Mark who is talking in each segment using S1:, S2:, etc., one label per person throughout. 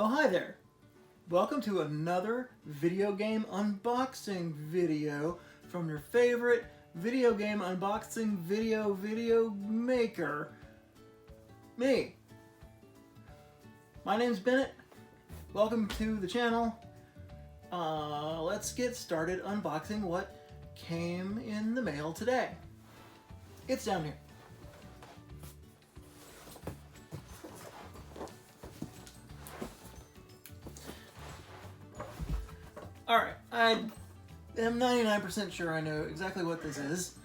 S1: Oh, hi there. Welcome to another video game unboxing video from your favorite video game unboxing video maker, me. My name's Bennett. Welcome to the channel. Let's get started unboxing what came in the mail today. It's down here. Alright, I am 99% sure I know exactly what this is.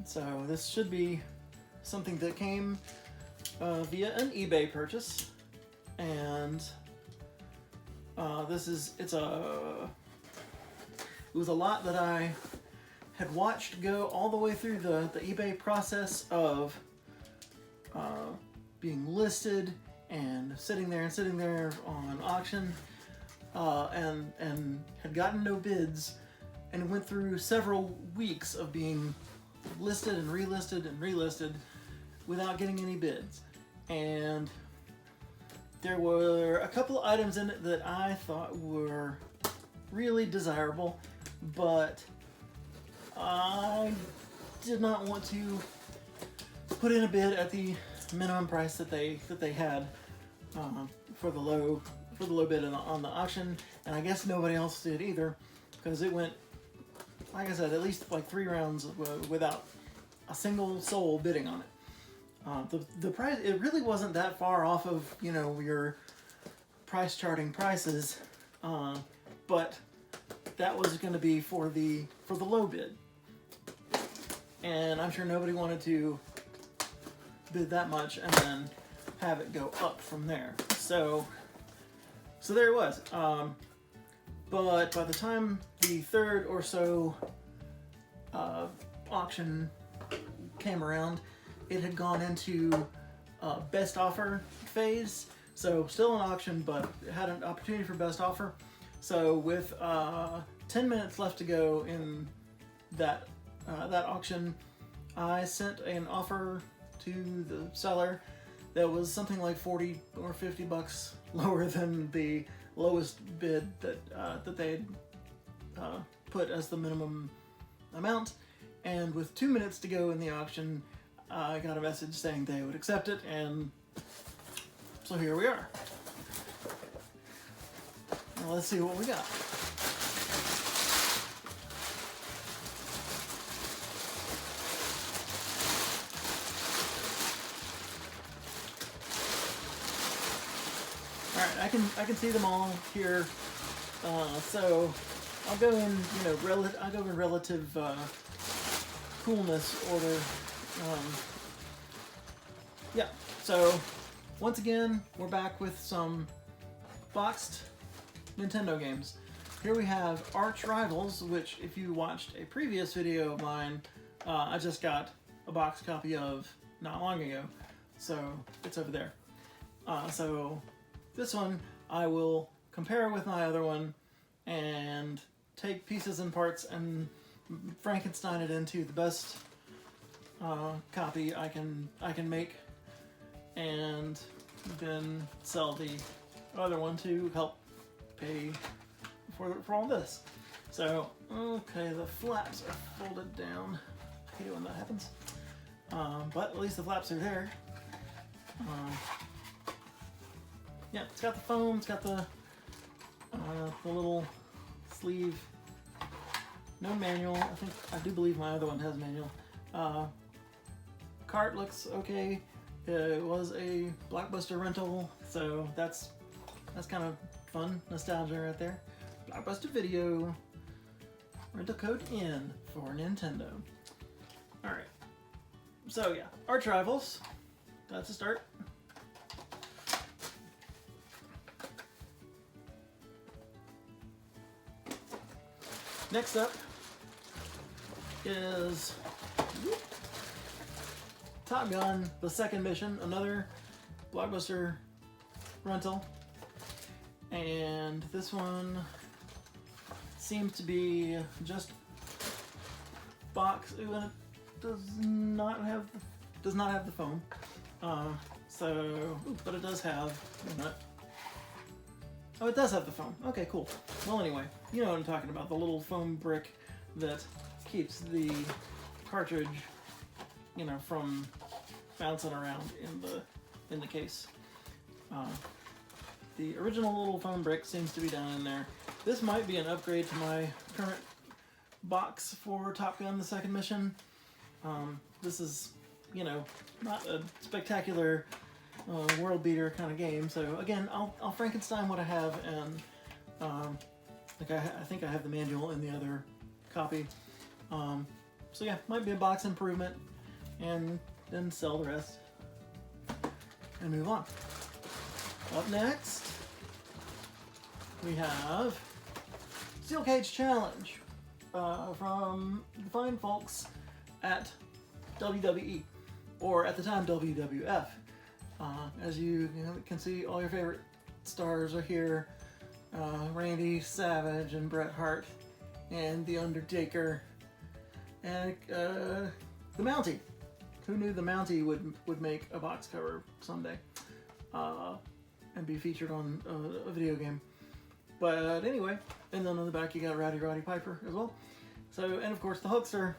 S1: So this should be something that came via an eBay purchase. And it was a lot that I had watched go all the way through the eBay process of being listed and sitting there on auction. And had gotten no bids, and went through several weeks of being listed and relisted without getting any bids. And there were a couple of items in it that I thought were really desirable, but I did not want to put in a bid at the minimum price that they had for the low bid on the auction, and I guess nobody else did either, because it went, like I said, at least like 3 rounds without a single soul bidding on it. The price, it really wasn't that far off of, you know, your price charting prices, but that was going to be for the low bid, and I'm sure nobody wanted to bid that much and then have it go up from there. So there it was. But by the time the third or so auction came around, it had gone into best offer phase. So still an auction, but it had an opportunity for best offer. So with 10 minutes left to go in that auction, I sent an offer to the seller that was something like 40 or 50 bucks lower than the lowest bid that they had put as the minimum amount. And with 2 minutes to go in the auction, I got a message saying they would accept it, and so here we are. Now let's see what we got. Alright, I can see them all here, so I'll go in, you know, I'll go in relative coolness order. Yeah, so once again, we're back with some boxed Nintendo games. Here we have Arch Rivals, which if you watched a previous video of mine, I just got a boxed copy of not long ago, so it's over there. So this one I will compare with my other one and take pieces and parts and Frankenstein it into the best copy I can make, and then sell the other one to help pay for all this. So, okay, the flaps are folded down. I hate it when that happens. But at least the flaps are there. Yeah, it's got the foam, it's got the little sleeve. No manual. I do believe my other one has manual. Cart looks okay. It was a Blockbuster rental, so that's kind of fun, nostalgia right there. Blockbuster Video. Rental code in for Nintendo. All right. So yeah, Arch Rivals. That's a start. Next up is Top Gun, the second mission, another Blockbuster rental. And this one seems to be just box, it does not have the foam. But it does have the nut Oh, it does have the foam. Okay, cool. Well, anyway, you know what I'm talking about. The little foam brick that keeps the cartridge, you know, from bouncing around in the case. The original little foam brick seems to be down in there. This might be an upgrade to my current box for Top Gun: The Second Mission. This is, you know, not a spectacular world beater kind of game. So again, I'll Frankenstein what I have, and like I think I have the manual in the other copy. So yeah, might be a box improvement, and then sell the rest and move on. Up next, we have Steel Cage Challenge from the fine folks at WWE, or at the time WWF. As you can see, all your favorite stars are here. Randy Savage and Bret Hart and The Undertaker and the Mountie. Who knew the Mountie would make a box cover someday and be featured on a video game. But anyway, and then on the back you got Roddy Piper as well. So, and of course the Hulkster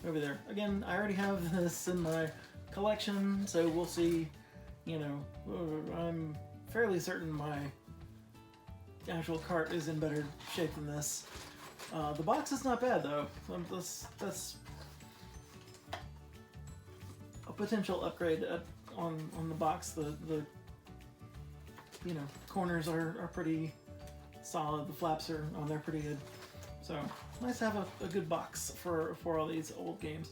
S1: over there. Again, I already have this in my collection, so we'll see. You know, I'm fairly certain my actual cart is in better shape than this. The box is not bad though. That's a potential upgrade on the box. The you know, corners are pretty solid. The flaps are on there pretty good. So nice to have a good box for all these old games.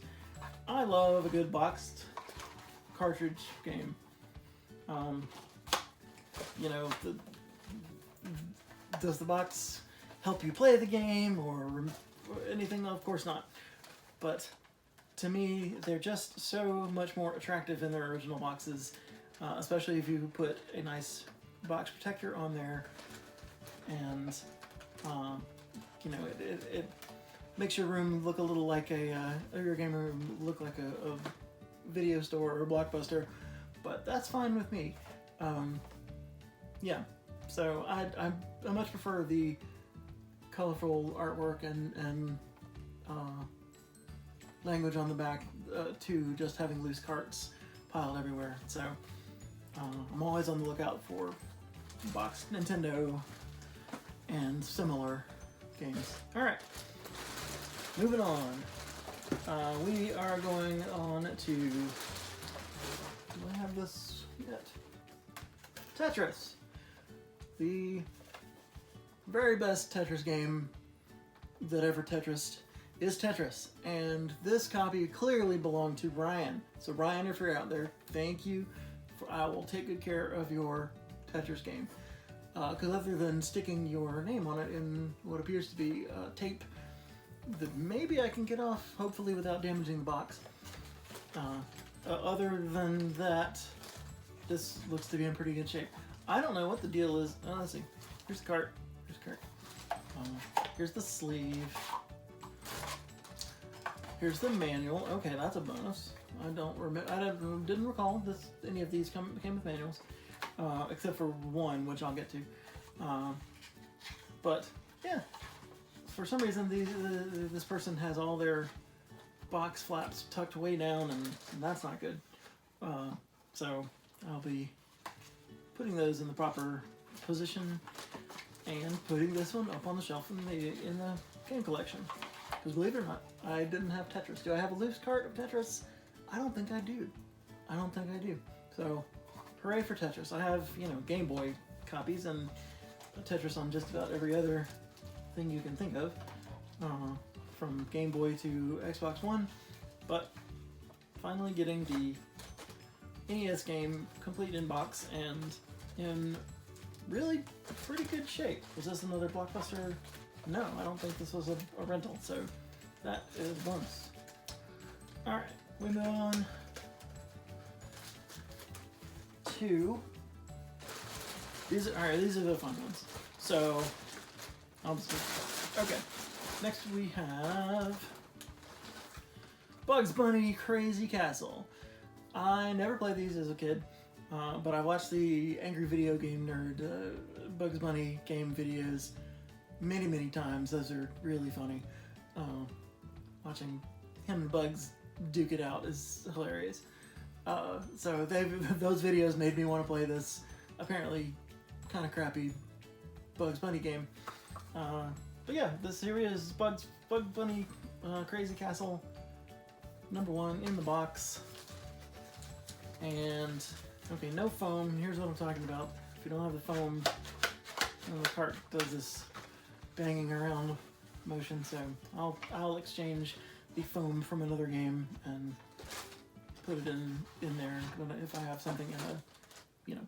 S1: I love a good boxed cartridge game. You know, does the box help you play the game or anything? Of course not. But to me, they're just so much more attractive in their original boxes, especially if you put a nice box protector on there, and you know, it makes your room look a little like your game room look like a video store or a Blockbuster. But that's fine with me. Yeah, so I much prefer the colorful artwork and language on the back to just having loose carts piled everywhere. So I'm always on the lookout for boxed Nintendo and similar games. All right, moving on. We are going on to. Do I have this yet? Tetris. The very best Tetris game that ever Tetrised is Tetris. And this copy clearly belonged to Brian. So Brian, if you're out there, thank you. I will take good care of your Tetris game. Because other than sticking your name on it in what appears to be tape that maybe I can get off, hopefully without damaging the box. Other than that, this looks to be in pretty good shape. I don't know what the deal is. Let's see. Here's the cart. Here's the cart. Here's the sleeve. Here's the manual. Okay, that's a bonus. I don't remember. I didn't recall any of these came with manuals, except for one, which I'll get to. But yeah, for some reason this person has all their box flaps tucked way down, and that's not good. So I'll be putting those in the proper position and putting this one up on the shelf in the game collection. Because believe it or not, I didn't have Tetris. Do I have a loose cart of Tetris? I don't think I do. I don't think I do. So, hooray for Tetris. I have, you know, Game Boy copies and Tetris on just about every other thing you can think of. From Game Boy to Xbox One. But finally getting the NES game complete in box and in really pretty good shape. Was this another Blockbuster? No, I don't think this was a rental, so that is a bonus. Alright, we move on to these are the fun ones. So I'll just okay. Next we have Bugs Bunny Crazy Castle. I never played these as a kid. But I watched the Angry Video Game Nerd Bugs Bunny game videos many times. Those are really funny. Watching him and Bugs duke it out is hilarious. So those videos made me want to play this apparently kind of crappy Bugs Bunny game. But yeah, this here is Bugs Bunny Crazy Castle #1 in the box. And okay, no foam. Here's what I'm talking about. If you don't have the foam, the cart does this banging around motion. So I'll exchange the foam from another game and put it in there if I have something in a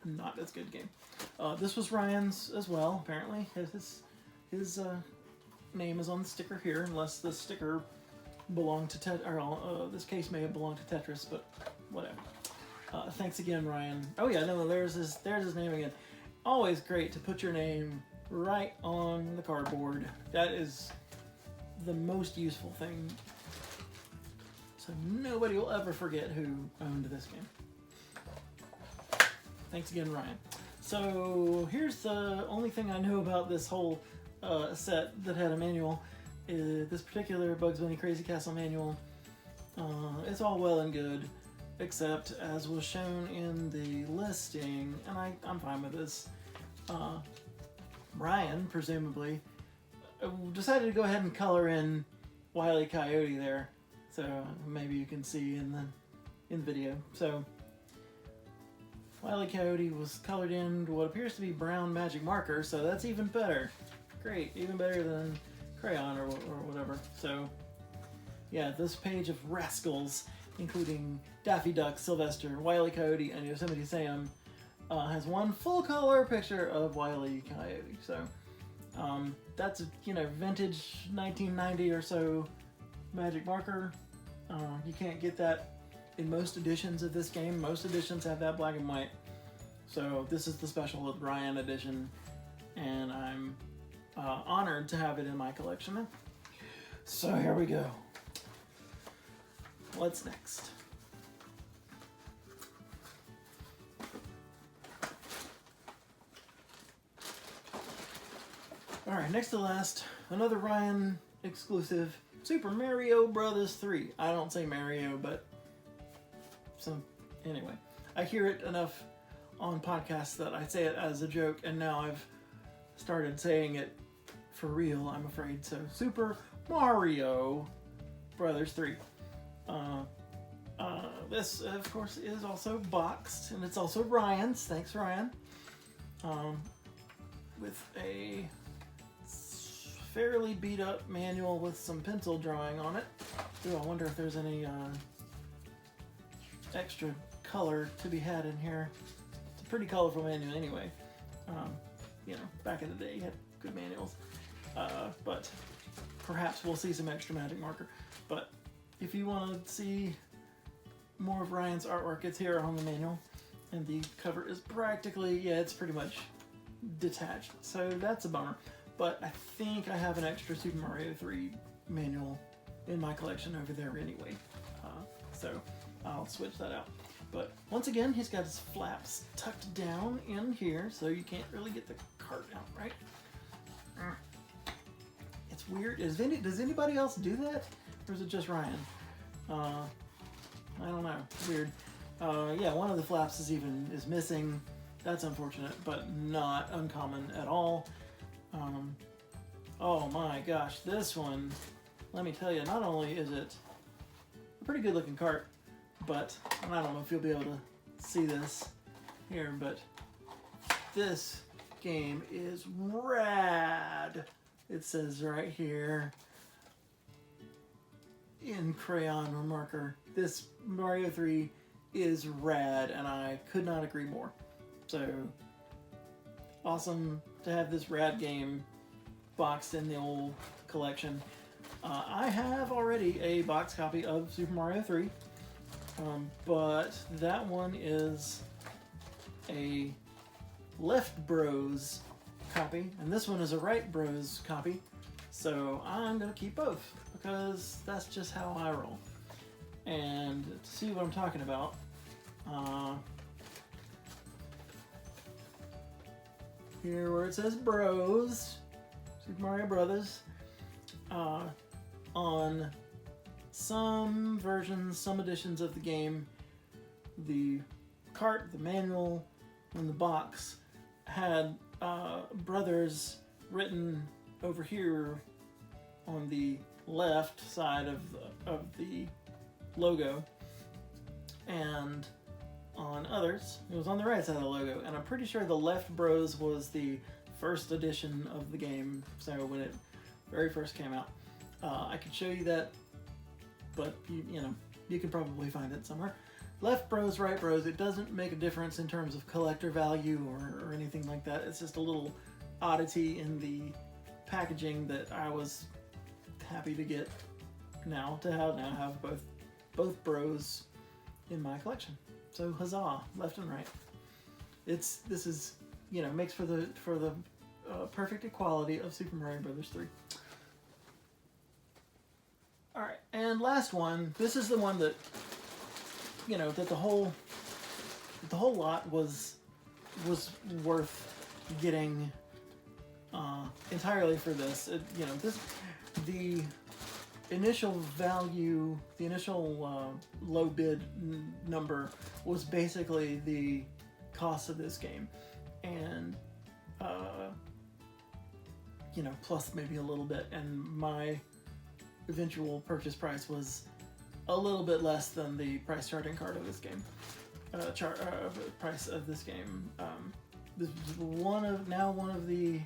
S1: not as good game. This was Ryan's as well. Apparently, his name is on the sticker here, unless the sticker belonged to this case may have belonged to Tetris, but whatever. Thanks again, Ryan. Oh yeah, no, there's his name again. Always great to put your name right on the cardboard. That is the most useful thing. So nobody will ever forget who owned this game. Thanks again, Ryan. So here's the only thing I know about this whole set that had a manual. This particular Bugs Bunny Crazy Castle manual. It's all well and good, except as was shown in the listing, and I'm fine with this. Ryan, presumably, decided to go ahead and color in Wile E. Coyote there, so maybe you can see in the video. So Wile E. Coyote was colored in what appears to be brown magic marker, so that's even better. Great, even better than crayon or whatever. So yeah, this page of rascals, including Daffy Duck, Sylvester, Wile E. Coyote, and Yosemite Sam, has one full color picture of Wile E. Coyote. So that's a vintage 1990 or so magic marker. You can't get that in most editions of this game. Most editions have that black and white. So this is the special Ryan edition, and I'm honored to have it in my collection. So here we go. What's next? Alright, next to last, another Ryan exclusive, Super Mario Brothers 3. I don't say Mario, but anyway. I hear it enough on podcasts that I say it as a joke, and now I've started saying it for real, I'm afraid. So, Super Mario Brothers 3. This, of course, is also boxed, and it's also Ryan's. Thanks, Ryan. With a fairly beat up manual with some pencil drawing on it. Ooh, I wonder if there's any extra color to be had in here. It's a pretty colorful manual anyway. Back in the day you had good manuals. But perhaps we'll see some extra magic marker. But if you want to see more of Ryan's artwork, it's here on the manual. And the cover is practically, it's pretty much detached. So that's a bummer. But I think I have an extra Super Mario 3 manual in my collection over there anyway. So I'll switch that out. But once again, he's got his flaps tucked down in here, so you can't really get the cart out, right? It's weird. Does anybody else do that? Or is it just Ryan? I don't know. It's weird. Yeah, one of the flaps is missing. That's unfortunate, but not uncommon at all. Oh my gosh, this one, let me tell you, not only is it a pretty good looking cart, but, and I don't know if you'll be able to see this here, but this game is rad. It says right here in crayon or marker, this Mario 3 is rad, and I could not agree more. So awesome to have this rad game boxed in the old collection. I have already a box copy of Super Mario 3, but that one is a Left Bros copy, and this one is a Right Bros copy. So I'm gonna keep both because that's just how I roll. And to see what I'm talking about, Here where it says Bros, Super Mario Brothers, on some versions, some editions of the game, the cart, the manual, and the box had Brothers written over here on the left side of the logo, and on others it was on the right side of the logo. And I'm pretty sure the left Bros was the first edition of the game, so when it very first came out. I could show you that, but you know, you can probably find it somewhere. Left Bros, right Bros, it doesn't make a difference in terms of collector value or anything like that. It's just a little oddity in the packaging that I was happy to get now have both Bros in my collection. So huzzah, left and right. This is, you know, makes for the perfect equality of Super Mario Brothers 3. All right, and last one. This is the one that, you know, that the whole lot was worth getting entirely for this. You know, the initial value, the initial low bid number was basically the cost of this game, and you know, plus maybe a little bit, and my eventual purchase price was a little bit less than the price charting card of this game. Price of this game. This is one of the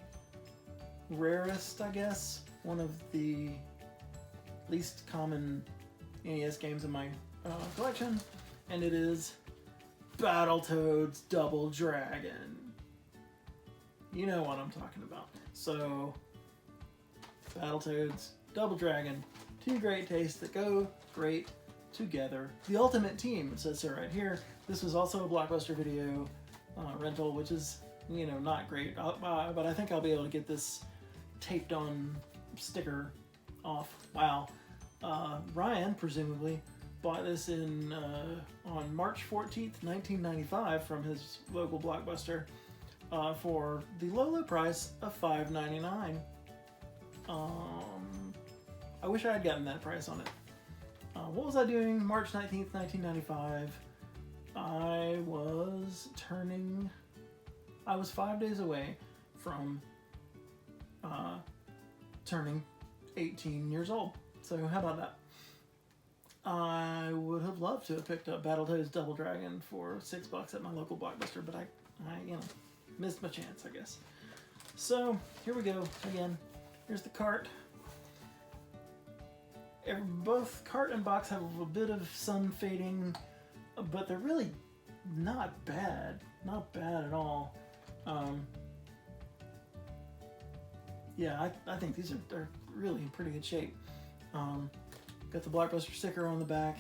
S1: rarest, I guess, one of the least common NES games in my collection, and it is Battletoads Double Dragon. You know what I'm talking about. So, Battletoads Double Dragon, two great tastes that go great together. The ultimate team, it says so right here. This was also a Blockbuster Video rental, which is, you know, not great, but I think I'll be able to get this taped on sticker off. Wow. Ryan, presumably, bought this on March 14th, 1995 from his local Blockbuster for the low price of $5.99. I wish I had gotten that price on it. What was I doing March 19th, 1995? I was 5 days away from turning 18 years old. So how about that? I would have loved to have picked up Battletoads Double Dragon for $6 at my local Blockbuster, but I you know, missed my chance, I guess. So here we go again. Here's the cart. Both cart and box have a bit of sun fading, but they're really not bad. Not bad at all. Yeah, I think these are really in pretty good shape. Got the Blockbuster sticker on the back,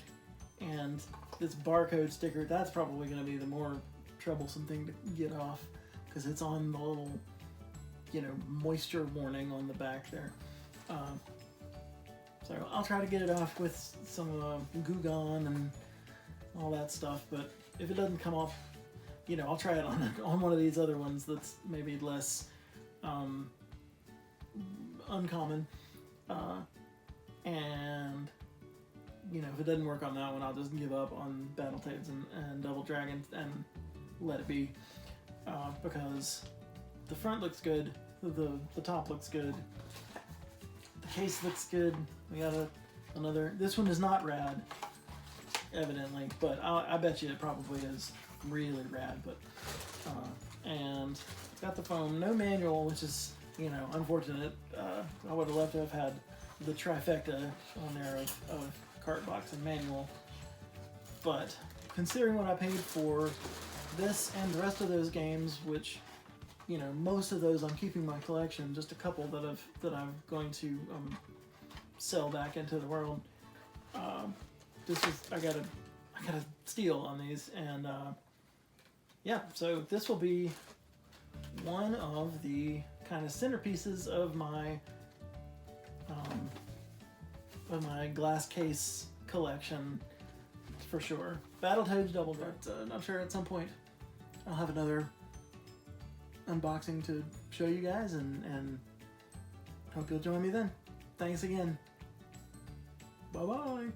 S1: and this barcode sticker. That's probably going to be the more troublesome thing to get off, because it's on the little, you know, moisture warning on the back there. So I'll try to get it off with some Goo Gone and all that stuff, but if it doesn't come off, you know, I'll try it on one of these other ones that's maybe less uncommon. And, you know, if it doesn't work on that one, I'll just give up on Battletoads and Double Dragon and let it be, because the front looks good, the top looks good, the case looks good. We got another. This one is not rad, evidently, but I bet you it probably is really rad. But and it's got the foam, no manual, which is, you know, unfortunate. I would have loved to have had the trifecta on there of cart, box, and manual. But considering what I paid for this and the rest of those games, which, you know, most of those I'm keeping in my collection, just a couple that I'm going to sell back into the world. This is I gotta steal on these, and yeah. So this will be one of the kind of centerpieces of my glass case collection for sure. Battletoads Double Dragon. But I'm sure at some point I'll have another unboxing to show you guys, and hope you'll join me then. Thanks again. Bye-bye.